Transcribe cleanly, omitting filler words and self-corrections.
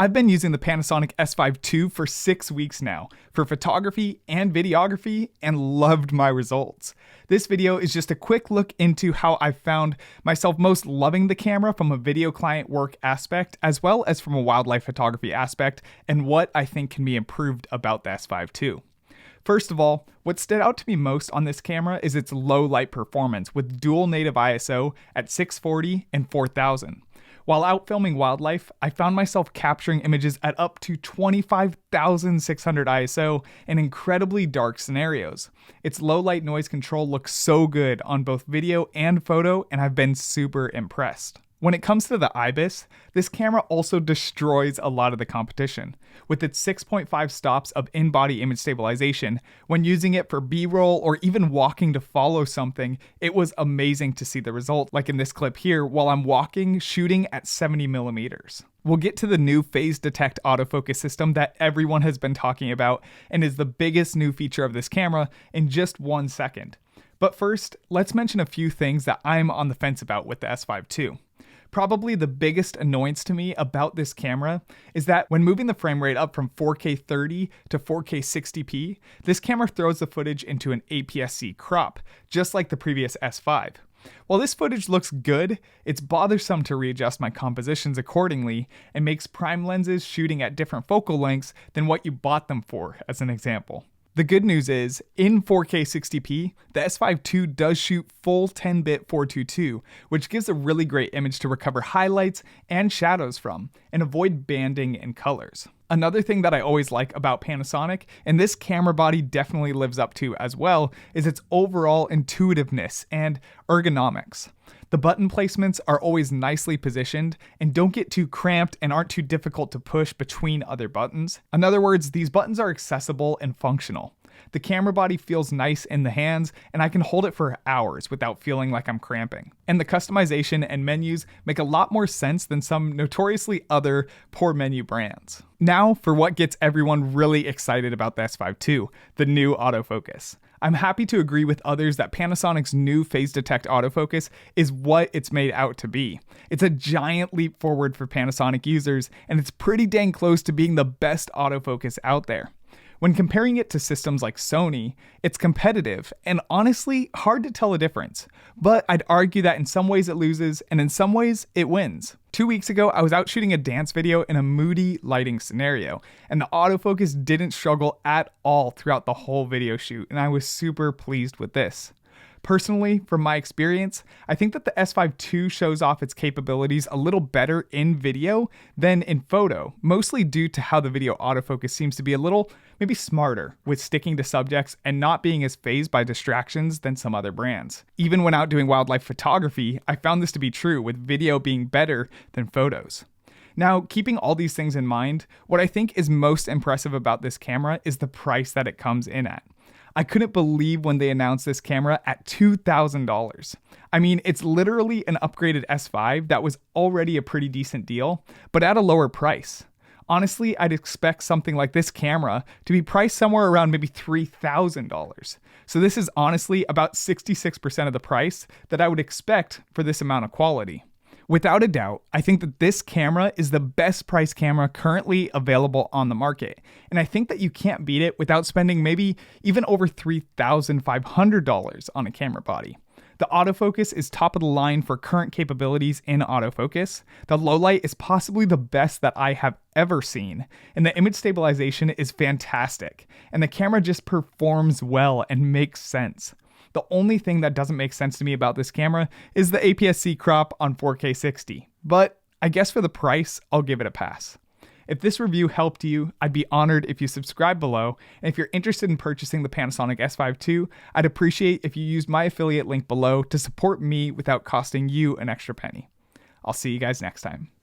I've been using the Panasonic S5II for 6 weeks now for photography and videography and loved my results. This video is just a quick look into how I found myself most loving the camera from a video client work aspect as well as from a wildlife photography aspect and what I think can be improved about the S5II. First of all, what stood out to me most on this camera is its low light performance with dual native ISO at 640 and 4000. While out filming wildlife, I found myself capturing images at up to 25,600 ISO in incredibly dark scenarios. Its low light noise control looks so good on both video and photo, and I've been super impressed. When it comes to the IBIS, this camera also destroys a lot of the competition. With its 6.5 stops of in-body image stabilization, when using it for B-roll or even walking to follow something, it was amazing to see the result, like in this clip here, while I'm walking, shooting at 70 millimeters. We'll get to the new phase detect autofocus system that everyone has been talking about and is the biggest new feature of this camera in just 1 second. But first, let's mention a few things that I'm on the fence about with the S5II. Probably the biggest annoyance to me about this camera is that when moving the frame rate up from 4K 30 to 4K 60p, this camera throws the footage into an APS-C crop, just like the previous S5. While this footage looks good, it's bothersome to readjust my compositions accordingly and makes prime lenses shooting at different focal lengths than what you bought them for, as an example. The good news is, in 4K 60p, the S5II does shoot full 10-bit 422, which gives a really great image to recover highlights and shadows from, and avoid banding in colors. Another thing that I always like about Panasonic, and this camera body definitely lives up to as well, is its overall intuitiveness and ergonomics. The button placements are always nicely positioned and don't get too cramped and aren't too difficult to push between other buttons. In other words, these buttons are accessible and functional. The camera body feels nice in the hands and I can hold it for hours without feeling like I'm cramping. And the customization and menus make a lot more sense than some notoriously other poor menu brands. Now for what gets everyone really excited about the S5II, the new autofocus. I'm happy to agree with others that Panasonic's new phase detect autofocus is what it's made out to be. It's a giant leap forward for Panasonic users, and it's pretty dang close to being the best autofocus out there. When comparing it to systems like Sony, it's competitive and honestly hard to tell a difference. But I'd argue that in some ways it loses and in some ways it wins. 2 weeks ago, I was out shooting a dance video in a moody lighting scenario, and the autofocus didn't struggle at all throughout the whole video shoot, and I was super pleased with this. Personally, from my experience, I think that the S5II shows off its capabilities a little better in video than in photo, mostly due to how the video autofocus seems to be a little, maybe smarter with sticking to subjects and not being as fazed by distractions than some other brands. Even when out doing wildlife photography, I found this to be true, with video being better than photos. Now, keeping all these things in mind, what I think is most impressive about this camera is the price that it comes in at. I couldn't believe when they announced this camera at $2,000. I mean, it's literally an upgraded S5 that was already a pretty decent deal, but at a lower price. Honestly, I'd expect something like this camera to be priced somewhere around maybe $3,000. So this is honestly about 66% of the price that I would expect for this amount of quality. Without a doubt, I think that this camera is the best price camera currently available on the market, and I think that you can't beat it without spending maybe even over $3,500 on a camera body. The autofocus is top of the line for current capabilities in autofocus. The low light is possibly the best that I have ever seen, and the image stabilization is fantastic, and the camera just performs well and makes sense. The only thing that doesn't make sense to me about this camera is the APS-C crop on 4K 60, but I guess for the price, I'll give it a pass. If this review helped you, I'd be honored if you subscribe below, and if you're interested in purchasing the Panasonic S5II, I'd appreciate if you used my affiliate link below to support me without costing you an extra penny. I'll see you guys next time.